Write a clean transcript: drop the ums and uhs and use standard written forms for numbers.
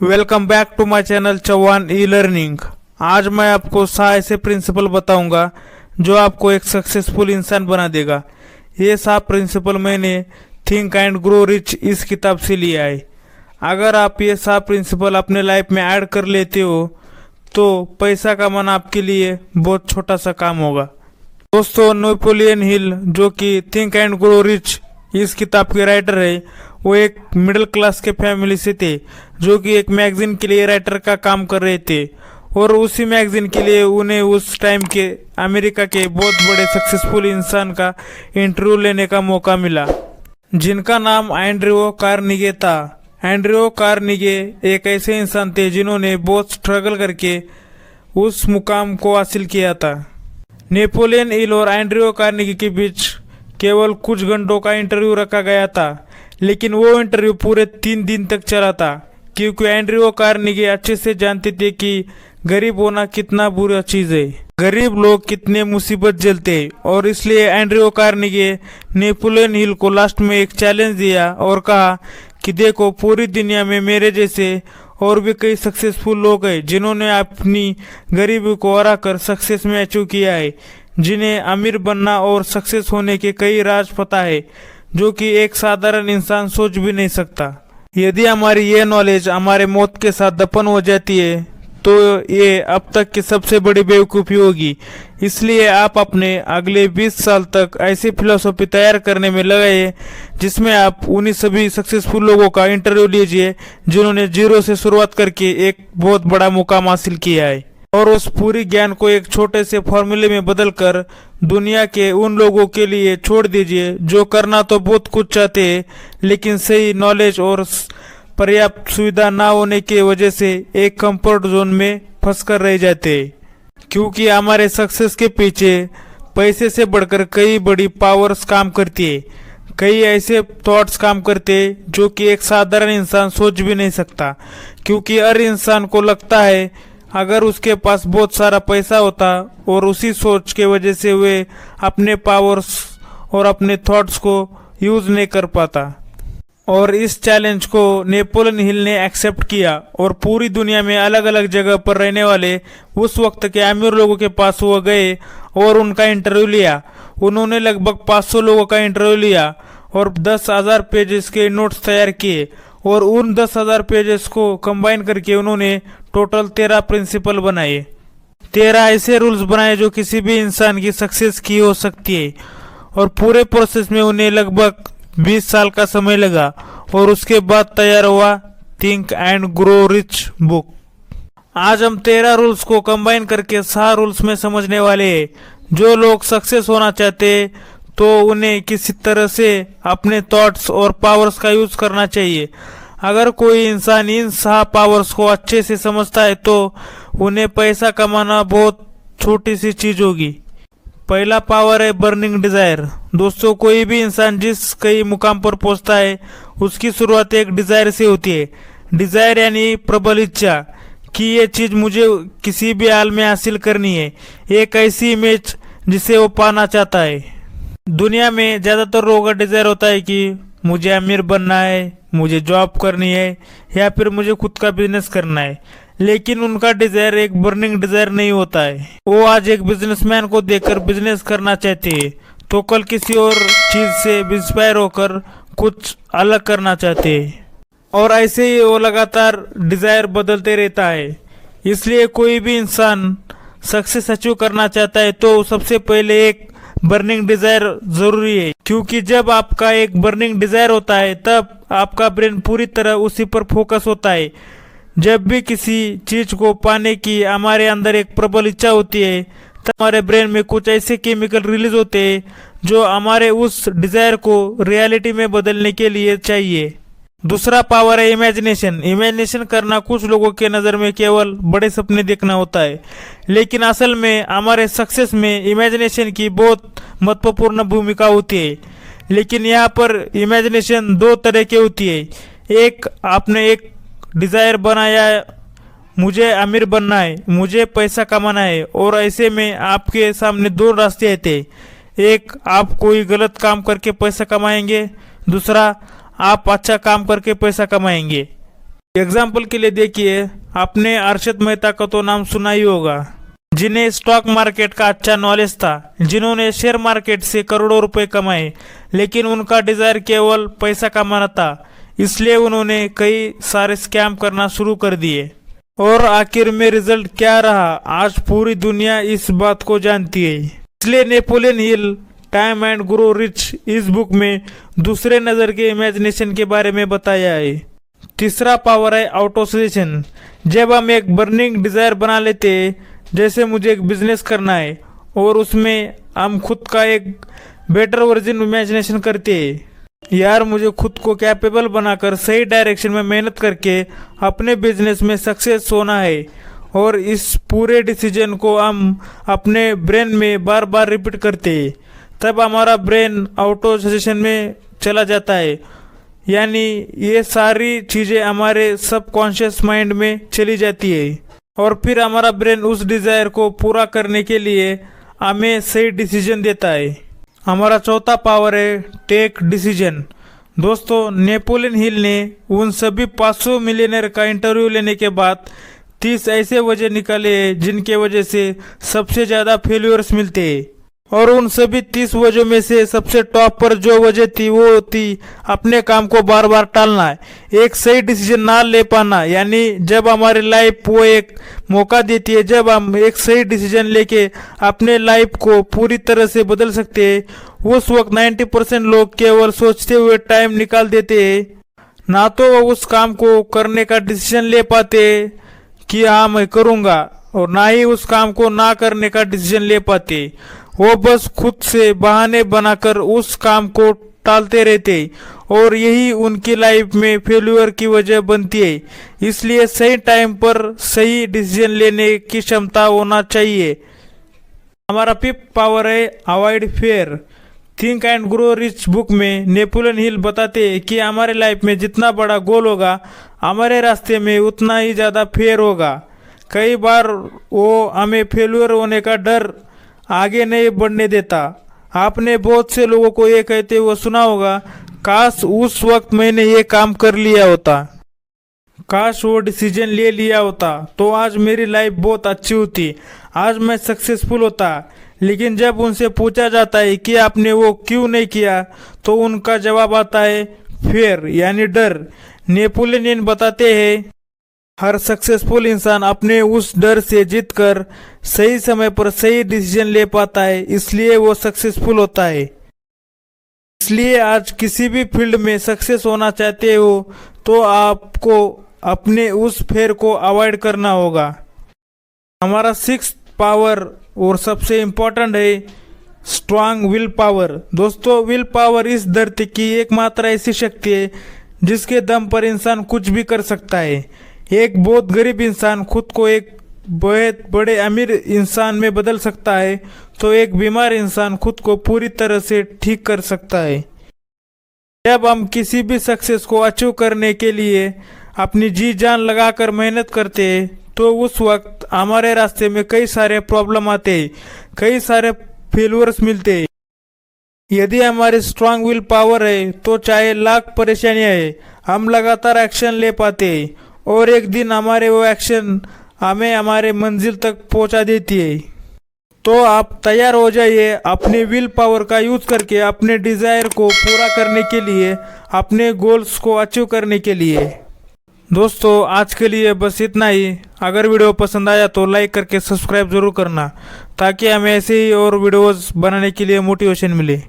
Welcome back to my channel Chauhan e learning. आज मैं आपको 6 ऐसे प्रिंसिपल बताऊंगा जो आपको एक सक्सेसफुल इंसान बना देगा। ये 7 प्रिंसिपल मैंने थिंक एंड ग्रो रिच इस किताब से लिया है। अगर आप ये 7 प्रिंसिपल अपने लाइफ में ऐड कर लेते हो तो पैसा कमाना आपके लिए बहुत छोटा सा काम होगा। दोस्तों, नेपोलियन हिल जो कि थिंक एंड ग्रो रिच इस किताब के राइटर है, वो एक मिडिल क्लास के फैमिली से थे जो कि एक मैगजीन के लिए राइटर का काम कर रहे थे और उसी मैगजीन के लिए उन्हें उस टाइम के अमेरिका के बहुत बड़े सक्सेसफुल इंसान का इंटरव्यू लेने का मौका मिला, जिनका नाम एंड्रयू कार्नेगी था। एंड्रयू कार्नेगी एक ऐसे इंसान थे जिन्होंने बहुत स्ट्रगल करके उस मुकाम को हासिल किया था। नेपोलियन हिल और एंड्रयू कार्नेगी के बीच केवल कुछ घंटों का इंटरव्यू रखा गया था, लेकिन वो इंटरव्यू पूरे 3 दिन तक चला था, क्योंकि एंड्रयू कार्नेगी अच्छे से जानते थे कि गरीब होना कितना बुरा चीज है, गरीब लोग कितने मुसीबत झेलते हैं, और इसलिए एंड्रयू कार्नेगी नेपोलियन हिल को लास्ट में एक चैलेंज दिया और कहा कि देखो, पूरी दुनिया में मेरे जैसे और भी कई सक्सेसफुल लोग हैं जिन्होंने अपनी गरीबी को हराकर सक्सेस में अचीव किया है, जिन्हें अमीर बनना और सक्सेस होने के कई राज पता है जो कि एक साधारण इंसान सोच भी नहीं सकता। यदि हमारी ये नॉलेज हमारे मौत के साथ दफन हो जाती है तो ये अब तक की सबसे बड़ी बेवकूफ़ी होगी। इसलिए आप अपने अगले 20 साल तक ऐसी फिलॉसफी तैयार करने में लगाइए जिसमें आप उन्हीं सभी सक्सेसफुल लोगों का इंटरव्यू लीजिए जिन्होंने जीरो से शुरुआत करके एक बहुत बड़ा मुकाम हासिल किया है, और उस पूरी ज्ञान को एक छोटे से फॉर्मूले में बदलकर दुनिया के उन लोगों के लिए छोड़ दीजिए जो करना तो बहुत कुछ चाहते हैं लेकिन सही नॉलेज और पर्याप्त सुविधा ना होने की वजह से एक कंफर्ट जोन में फंसकर रह जाते हैं। क्योंकि हमारे सक्सेस के पीछे पैसे से बढ़कर कई बड़ी पावर्स काम करती है, कई ऐसे थॉट्स काम करते हैं जो कि एक साधारण इंसान सोच भी नहीं सकता। क्योंकि हर इंसान को लगता है अगर उसके पास बहुत सारा पैसा होता, और उसी सोच के वजह से वे अपने पावर्स और अपने थॉट्स को यूज नहीं कर पाता। और इस चैलेंज को नेपोलियन हिल ने एक्सेप्ट किया और पूरी दुनिया में अलग अलग जगह पर रहने वाले उस वक्त के अमीर लोगों के पास वो गए और उनका इंटरव्यू लिया। उन्होंने लगभग 500 लोगों का इंटरव्यू लिया और 10,000 पेजेस के नोट्स तैयार किए, और उन 10,000 पेजेस को कंबाइन करके उन्होंने टोटल 13 प्रिंसिपल बनाए। 13 ऐसे रूल्स बनाए जो किसी भी इंसान की सक्सेस की हो सकती है, और पूरे प्रोसेस में उन्हें लगभग 20 साल का समय लगा, और उसके बाद तैयार हुआ think and grow rich book. आज हम 13 रूल्स को कंबाइन करके 6 रूल्स में समझने वाले हैं। जो लोग सक्सेस होना चाहते हैं तो उन्हें किसी तरह से अपने थॉट्स और पावर्स का यूज करना चाहिए। अगर कोई इंसान इन 6 पावर्स को अच्छे से समझता है तो उन्हें पैसा कमाना बहुत छोटी सी चीज होगी। पहला पावर है बर्निंग डिजायर। दोस्तों, कोई भी इंसान जिस कई मुकाम पर पहुंचता है उसकी शुरुआत एक डिजायर से होती है। डिजायर यानी प्रबल इच्छा कि ये चीज मुझे किसी भी हाल में हासिल करनी है, एक ऐसी इमेज जिसे वो पाना चाहता है। दुनिया में ज्यादातर लोगों का डिजायर होता है कि मुझे अमीर बनना है, मुझे जॉब करनी है, या फिर मुझे खुद का बिजनेस करना है, लेकिन उनका डिजायर एक बर्निंग डिजायर नहीं होता है। वो आज एक बिजनेसमैन को देखकर बिजनेस करना चाहते हैं तो कल किसी और चीज से इंस्पायर होकर कुछ अलग करना चाहते हैं, और ऐसे ही वो लगातार डिजायर बदलते रहता है। इसलिए कोई भी इंसान सक्सेस अचीव करना चाहता है तो सबसे पहले एक बर्निंग डिजायर जरूरी है, क्योंकि जब आपका एक बर्निंग डिजायर होता है तब आपका ब्रेन पूरी तरह उसी पर फोकस होता है। जब भी किसी चीज को पाने की हमारे अंदर एक प्रबल इच्छा होती है तब हमारे ब्रेन में कुछ ऐसे केमिकल रिलीज होते हैं जो हमारे उस डिजायर को रियलिटी में बदलने के लिए चाहिए। दूसरा पावर है इमेजिनेशन। इमेजिनेशन करना कुछ लोगों के नज़र में केवल बड़े सपने देखना होता है, लेकिन असल में हमारे सक्सेस में इमेजिनेशन की बहुत महत्वपूर्ण भूमिका होती है। लेकिन यहाँ पर इमेजिनेशन 2 तरह की होती है। एक, आपने एक डिज़ायर बनाया, मुझे अमीर बनना है, मुझे पैसा कमाना है, और ऐसे में आपके सामने 2 रास्ते आते हैं। एक, आप कोई गलत काम करके पैसा कमाएंगे, दूसरा आप अच्छा काम करके पैसा कमाएंगे। एग्जाम्पल के लिए देखिए, आपने अरशद मेहता का तो नाम सुना ही होगा, जिन्हें स्टॉक मार्केट का अच्छा नॉलेज था, जिन्होंने शेयर मार्केट से करोड़ों रुपए कमाए, लेकिन उनका डिजायर केवल पैसा कमाना था, इसलिए उन्होंने कई सारे स्कैम करना शुरू कर दिए। और आखिर में रिजल्ट क्या रहा, आज पूरी दुनिया इस बात को जानती है। इसलिए Napoleon Hill time and grow rich इस बुक में दूसरे नजर के इमेजिनेशन के बारे में बताया है। तीसरा पावर है ऑटो सजेशन। जब हम एक बर्निंग डिजायर बना लेते हैं, जैसे मुझे एक बिजनेस करना है, और उसमें हम खुद का एक बेटर वर्जन इमेजिनेशन करते हैं, यार मुझे खुद को कैपेबल बनाकर सही डायरेक्शन में मेहनत करके अपने बिजनेस में सक्सेस होना है, और इस पूरे डिसीजन को हम अपने ब्रेन में बार बार रिपीट करते हैं, तब हमारा ब्रेन ऑटो सजेशन में चला जाता है। यानी ये सारी चीज़ें हमारे सबकॉन्शियस माइंड में चली जाती है, और फिर हमारा ब्रेन उस डिज़ायर को पूरा करने के लिए हमें सही डिसीजन देता है। हमारा चौथा पावर है टेक डिसीजन। दोस्तों, नेपोलियन हिल ने उन सभी 500 मिलियनर का इंटरव्यू लेने के बाद 30 ऐसे वजह निकाले जिनके वजह से सबसे ज़्यादा फेल्यूर्स मिलते हैं, और उन सभी 30 वजहों में से सबसे टॉप पर जो वजह थी वो थी अपने काम को बार बार टालना, एक सही डिसीजन ना ले पाना। यानी जब हमारी लाइफ वो एक मौका देती है, जब हम एक सही डिसीजन लेके अपने लाइफ को पूरी तरह से बदल सकते हैं, उस वक्त 90% लोग केवल सोचते हुए टाइम निकाल देते हैं, ना तो वो उस काम को करने का डिसीजन ले पाते कि हाँ मैं करूँगा, और ना ही उस काम को ना करने का डिसीजन ले पाते। वो बस खुद से बहाने बनाकर उस काम को टालते रहते, और यही उनकी लाइफ में फेल्यूर की वजह बनती है। इसलिए सही टाइम पर सही डिसीजन लेने की क्षमता होना चाहिए। हमारा फिफ्थ पावर है avoid fair. Think and grow rich book में नेपोलियन हिल बताते हैं कि हमारे लाइफ में जितना बड़ा गोल होगा, हमारे रास्ते में उतना ही ज़्यादा फेयर होगा। कई बार वो हमें फेल्यूर होने का डर आगे नहीं बढ़ने देता। आपने बहुत से लोगों को ये कहते हुए सुना होगा, काश उस वक्त मैंने ये काम कर लिया होता, काश वो डिसीजन ले लिया होता तो आज मेरी लाइफ बहुत अच्छी होती, आज मैं सक्सेसफुल होता। लेकिन जब उनसे पूछा जाता है कि आपने वो क्यों नहीं किया, तो उनका जवाब आता है फियर, यानी डर। नेपोलियन बताते हैं, हर सक्सेसफुल इंसान अपने उस डर से जीतकर सही समय पर सही डिसीजन ले पाता है, इसलिए वो सक्सेसफुल होता है। इसलिए आज किसी भी फील्ड में सक्सेस होना चाहते हो तो आपको अपने उस फेयर को अवॉइड करना होगा। हमारा सिक्स्थ पावर और सबसे इम्पोर्टेंट है स्ट्रांग विल पावर। दोस्तों, विल पावर इस धरती की एकमात्र ऐसी शक्ति है जिसके दम पर इंसान कुछ भी कर सकता है। एक बहुत गरीब इंसान खुद को एक बहुत बड़े अमीर इंसान में बदल सकता है, तो एक बीमार इंसान खुद को पूरी तरह से ठीक कर सकता है। जब हम किसी भी सक्सेस को अचीव करने के लिए अपनी जी जान लगाकर मेहनत करते हैं, तो उस वक्त हमारे रास्ते में कई सारे प्रॉब्लम आते हैं, कई सारे फेल्यूर्स मिलते हैं। यदि हमारी स्ट्रांग विल पावर है तो चाहे लाख परेशानियां है, हम लगातार एक्शन ले पाते हैं, और एक दिन हमारे वो एक्शन हमें हमारे मंजिल तक पहुंचा देती है। तो आप तैयार हो जाइए अपने विल पावर का यूज करके अपने डिजायर को पूरा करने के लिए, अपने गोल्स को अचीव करने के लिए। दोस्तों, आज के लिए बस इतना ही। अगर वीडियो पसंद आया तो लाइक करके सब्सक्राइब जरूर करना, ताकि हमें ऐसे ही और वीडियोस बनाने के लिए मोटिवेशन मिले।